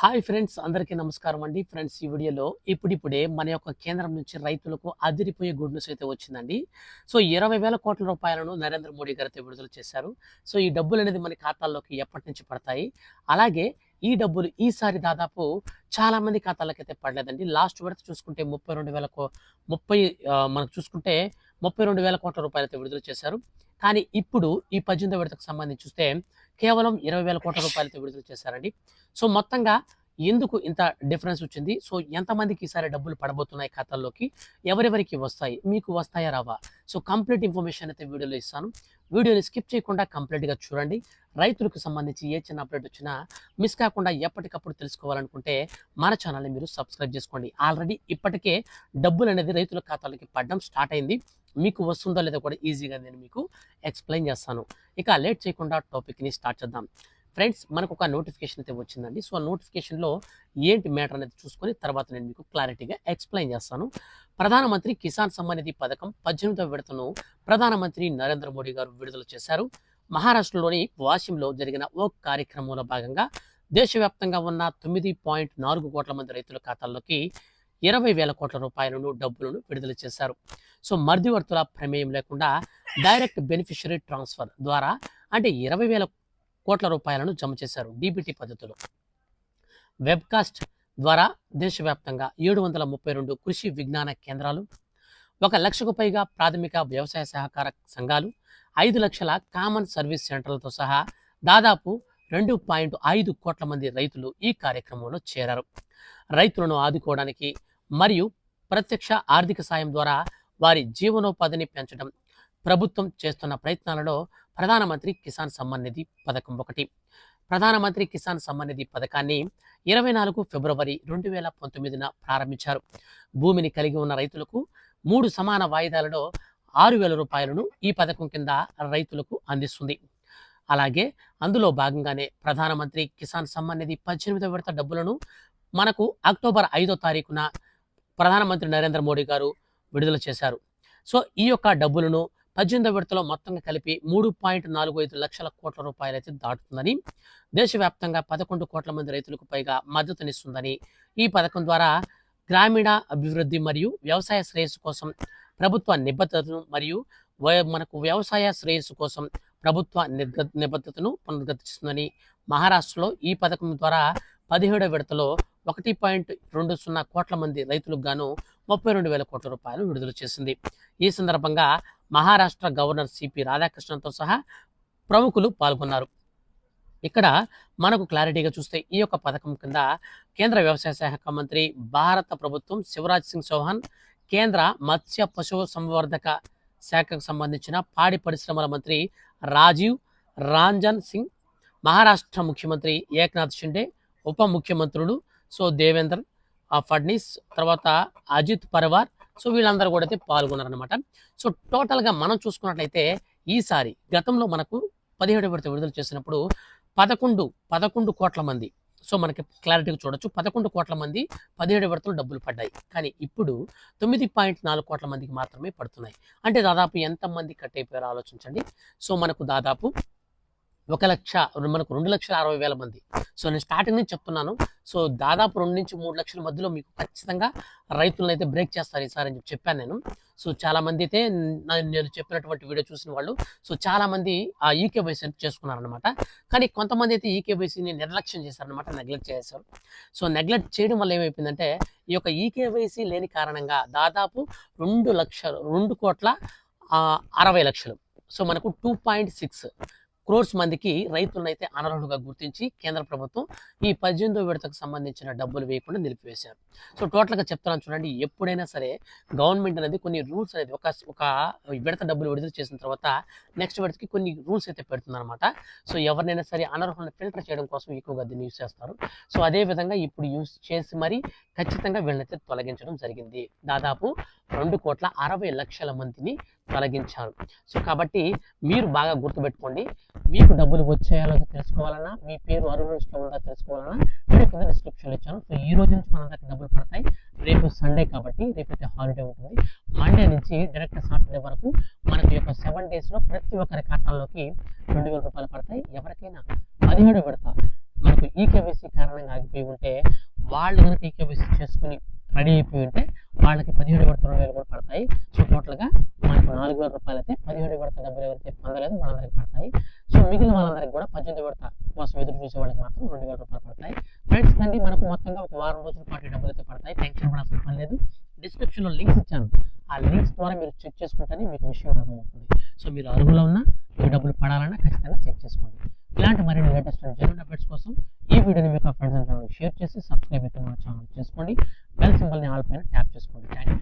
Hi friends, అందరికీ నమస్కారం అండి. ఫ్రెండ్స్, ఈ వీడియోలో ఇప్పుడిప్పుడే మన యొక్క కేంద్రం నుంచి రైతులకు అదిరిపోయే గుడ్ న్యూస్ అయితే వచ్చిందండి. సో 20,000 కోట్ల రూపాయలను నరేంద్ర మోడీ గారైతే విడుదల చేశారు. సో ఈ డబ్బులనేది మన ఖాతాల్లోకి ఎప్పటి నుంచి పడతాయి? అలాగే ఈ డబ్బులు ఈసారి దాదాపు చాలా మంది ఖాతాలకైతే పడలేదండి. లాస్ట్ విడత చూసుకుంటే 32,000 మనకు చూసుకుంటే 32,000 కోట్ల రూపాయలైతే విడుదల చేశారు. కానీ ఇప్పుడు ఈ 18వ విడతకు సంబంధించి చూస్తే కేవలం 20,000 కోట్ల రూపాయలతో విడుదల చేశారండి. సో మొత్తంగా ఎందుకు ఇంత డిఫరెన్స్ వచ్చింది? సో ఎంతమందికి ఈసారి డబ్బులు పడబోతున్నాయి ఖాతాల్లోకి? ఎవరెవరికి వస్తాయి? మీకు వస్తాయా రావా? సో కంప్లీట్ ఇన్ఫర్మేషన్ అయితే వీడియోలో ఇస్తాను. వీడియోని స్కిప్ చేయకుండా కంప్లీట్‌గా చూడండి. రైతులకు సంబంధించి ఏ చిన్న అప్డేట్ వచ్చినా మిస్ కాకుండా ఎప్పటికప్పుడు తెలుసుకోవాలనుకుంటే మన ఛానల్‌ని మీరు సబ్స్క్రైబ్ చేసుకోండి. ఆల్రెడీ ఇప్పటికే డబ్బులనేది రైతుల ఖాతాలకి పడడం స్టార్ట్ అయింది. మీకు వస్తుందో లేదో కూడా ఈజీగా నేను మీకు ఎక్స్‌ప్లెయిన్ చేస్తాను. ఇక లేట్ చేయకుండా టాపిక్‌ని స్టార్ట్ చేద్దాం. ఫ్రెండ్స్, మనకు ఒక నోటిఫికేషన్ అయితే వచ్చిందండి. సో ఆ నోటిఫికేషన్‌లో ఏంటి మ్యాటర్ అనేది చూసుకొని తర్వాత నేను మీకు క్లారిటీగా ఎక్స్‌ప్లెయిన్ చేస్తాను. ప్రధానమంత్రి కిసాన్ సమ్మాన్ నిధి పథకం 18వ విడతను ప్రధానమంత్రి నరేంద్ర మోడీ గారు విడుదల చేశారు. మహారాష్ట్రలోని వాషింలో జరిగిన ఓ కార్యక్రమంలో భాగంగా దేశవ్యాప్తంగా ఉన్న 9.4 కోట్ల మంది రైతుల ఖాతాల్లోకి 20,000 కోట్ల రూపాయలను డబ్బులను విడుదల చేశారు. సో మధ్యవర్తుల ప్రమేయం లేకుండా డైరెక్ట్ బెనిఫిషరీ ట్రాన్స్ఫర్ ద్వారా అంటే 20,000 కోట్ల రూపాయలను జమ చేశారు డీబీటీ పద్ధతిలో. వెబ్కాస్ట్ ద్వారా దేశవ్యాప్తంగా 732 కృషి విజ్ఞాన కేంద్రాలు, 1,00,000కు పైగా ప్రాథమిక వ్యవసాయ సహకార సంఘాలు, 5 లక్షల కామన్ సర్వీస్ సెంటర్లతో సహా దాదాపు 2.5 కోట్ల మంది రైతులు ఈ కార్యక్రమంలో చేరారు. రైతులను ఆదుకోవడానికి మరియు ప్రత్యక్ష ఆర్థిక సాయం ద్వారా వారి జీవనోపాధిని పెంచడం ప్రభుత్వం చేస్తున్న ప్రయత్నాలలో ప్రధానమంత్రి కిసాన్ సమ్మాన్ నిధి పథకం ఒకటి. ప్రధానమంత్రి కిసాన్ సమ్మాన్ నిధి పథకాన్ని 24 ఫిబ్రవరి 2019న ప్రారంభించారు. భూమిని కలిగి ఉన్న రైతులకు 3 సమాన వాయిదాలలో 6,000 రూపాయలను ఈ పథకం కింద రైతులకు అందిస్తుంది. అలాగే అందులో భాగంగానే ప్రధానమంత్రి కిసాన్ సమ్మాన్ నిధి 18వ విడత డబ్బులను మనకు అక్టోబర్ 5వ తారీఖున ప్రధానమంత్రి నరేంద్ర మోడీ గారు విడుదల చేశారు. సో ఈ యొక్క డబ్బులను 18వ విడతలో మొత్తంగా కలిపి 3.45 లక్షల కోట్ల రూపాయలైతే దాటుతుందని, దేశవ్యాప్తంగా 11 కోట్ల మంది రైతులకు పైగా మద్దతునిస్తుందని, ఈ పథకం ద్వారా గ్రామీణ అభివృద్ధి మరియు వ్యవసాయ శ్రేయస్సు కోసం ప్రభుత్వ నిబద్ధతను మరియు మనకు వ్యవసాయ శ్రేయస్సు కోసం ప్రభుత్వ నిబద్ధతను పునరుద్ధరిస్తుందని, మహారాష్ట్రలో ఈ పథకం ద్వారా 17వ విడతలో 1.20 కోట్ల మంది రైతులకు గాను 32,000 కోట్ల రూపాయలు విడుదల చేసింది. ఈ సందర్భంగా మహారాష్ట్ర గవర్నర్ సిపి రాధాకృష్ణన్తో సహా ప్రముఖులు పాల్గొన్నారు. ఇక్కడ మనకు క్లారిటీగా చూస్తే ఈ యొక్క పథకం కింద కేంద్ర వ్యవసాయ శాఖ మంత్రి భారత ప్రభుత్వం శివరాజ్ సింగ్ చౌహాన్, కేంద్ర మత్స్య పశు సంవర్ధక శాఖకు సంబంధించిన పాడి పరిశ్రమల మంత్రి రాజీవ్ రాంజన్ సింగ్, మహారాష్ట్ర ముఖ్యమంత్రి ఏక్నాథ్ షిండే, ఉప ముఖ్యమంత్రులు దేవేంద్ర ఫడ్నీస్, తర్వాత అజిత్ పవార్, సో వీళ్ళందరూ కూడా అయితే పాల్గొన్నారనమాట. సో టోటల్గా మనం చూసుకున్నట్లయితే ఈసారి గతంలో మనకు 17వ విడత విడుదల చేసినప్పుడు 11 కోట్ల మంది, సో మనకి క్లారిటీగా చూడొచ్చు, 11 కోట్ల మంది 17వ విడతలో డబ్బులు పడ్డాయి. కానీ ఇప్పుడు 9.4 కోట్ల మందికి మాత్రమే పడుతున్నాయి. అంటే దాదాపు ఎంతమంది కట్ అయిపోయారో ఆలోచించండి. సో మనకు దాదాపు 2,60,000 మంది. సో నేను స్టార్టింగ్ నుంచి చెప్తున్నాను. సో దాదాపు 2 నుంచి 3 లక్షల మధ్యలో మీకు ఖచ్చితంగా రైతులను అయితే బ్రేక్ చేస్తారు ఈసారి అని చెప్పాను నేను. సో చాలా మంది అయితే నేను చెప్పినటువంటి వీడియో చూసిన వాళ్ళు చాలా మంది ఆ ఈకేవైసీ చేసుకున్నారనమాట. కానీ కొంతమంది అయితే ఈకేవైసీని నిర్లక్ష్యం చేశారనమాట, నెగ్లెక్ట్ చేశారు. సో నెగ్లెక్ట్ చేయడం వల్ల ఏమైపోయిందంటే ఈ యొక్క ఈకేవైసీ లేని కారణంగా దాదాపు 2,60,000,000 సో మనకు 2.6 క్రోర్స్ మందికి రైతులను అయితే అనర్హులుగా గుర్తించి కేంద్ర ప్రభుత్వం ఈ 18వ విడతకు సంబంధించిన డబ్బులు వేయకుండా నిలిపివేశారు. సో టోటల్గా చెప్తున్నాను చూడండి, ఎప్పుడైనా సరే గవర్నమెంట్ అనేది కొన్ని రూల్స్ అనేది ఒక విడత డబ్బులు విడుదల చేసిన తర్వాత నెక్స్ట్ విడతకి కొన్ని రూల్స్ అయితే పెడుతుందన్నమాట. సో ఎవరినైనా సరే అనర్హులను ఫిల్టర్ చేయడం కోసం ఎక్కువగా దీన్ని యూజ్ చేస్తారు. సో అదే విధంగా ఇప్పుడు యూజ్ చేసి మరి ఖచ్చితంగా వీళ్ళనైతే తొలగించడం జరిగింది. దాదాపు 2,60,00,000 మందిని తొలగించారు. సో కాబట్టి మీరు బాగా గుర్తుపెట్టుకోండి, మీకు డబ్బులు వచ్చేయాలో తెలుసుకోవాలన్నా, మీ పేరు అర్హుల లిస్టులో ఉందా తెలుసుకోవాలన్నా వీడియో కింద డిస్క్రిప్షన్లో ఇచ్చాను. సో ఈ రోజు నుంచి మనందరికి డబ్బులు పడతాయి. రేపు సండే కాబట్టి రేపైతే హాలిడే ఉంటుంది. మండే నుంచి డైరెక్ట్ సాటర్డే వరకు మనకు యొక్క 7 డేస్లో ప్రతి ఒక్కరి ఖాతాల్లోకి 2,000 రూపాయలు పడతాయి. ఎవరికైనా 17వ విడత మనకు ఈకేవైసీ కారణంగా ఆగిపోయి ఉంటే వాళ్ళు కనుక ఈకేవైసీ చేసుకుని రెడీ అయిపోయి ఉంటే వాళ్ళకి 17 విడత 2,000 కూడా పడతాయి. సో టోటల్గా మనకు 4,000 రూపాయలు అయితే 17 విడత డబ్బులు ఎవరైతే పొందలేదో వాళ్ళందరికీ పడతాయి. సో మిగిలిన వాళ్ళందరికీ కూడా 18 విడత కోసం ఎదురు చూసే వాళ్ళకి మాత్రం 2,000 రూపాయలు పడతాయి. ఫ్రెండ్స్ దండి మనకు మొత్తంగా ఒక వారం రోజుల పాటు ఈ డబ్బులు అయితే పడతాయి. టెన్షన్ పడాల్సిన పని లేదు. డిస్క్రిప్షన్లో లింక్స్ ఇచ్చాను. ఆ లింక్స్ ద్వారా మీరు చెక్ చేసుకుంటేనే మీకు విషయం అర్థమవుతుంది. సో మీరు అర్హులో ఉన్నా మీకు డబ్బులు పడాలన్నా ఖచ్చితంగా చెక్ చేసుకోండి. ఇలాంటి మరిన్ని లేటెస్ట్ అండ్ జెన్యూన్ అప్డేట్స్ కోసం ఈ వీడియోని మీకు ఫ్రెండ్స్ అండ్ ఫ్యామిలీ షేర్ చేసి సబ్స్క్రైబ్ అయితే మన ఛానల్ చేసుకోండి. బెల్ సింబల్ని ఆల్ పైన ట్యాప్ చేసుకోండి. Thank you.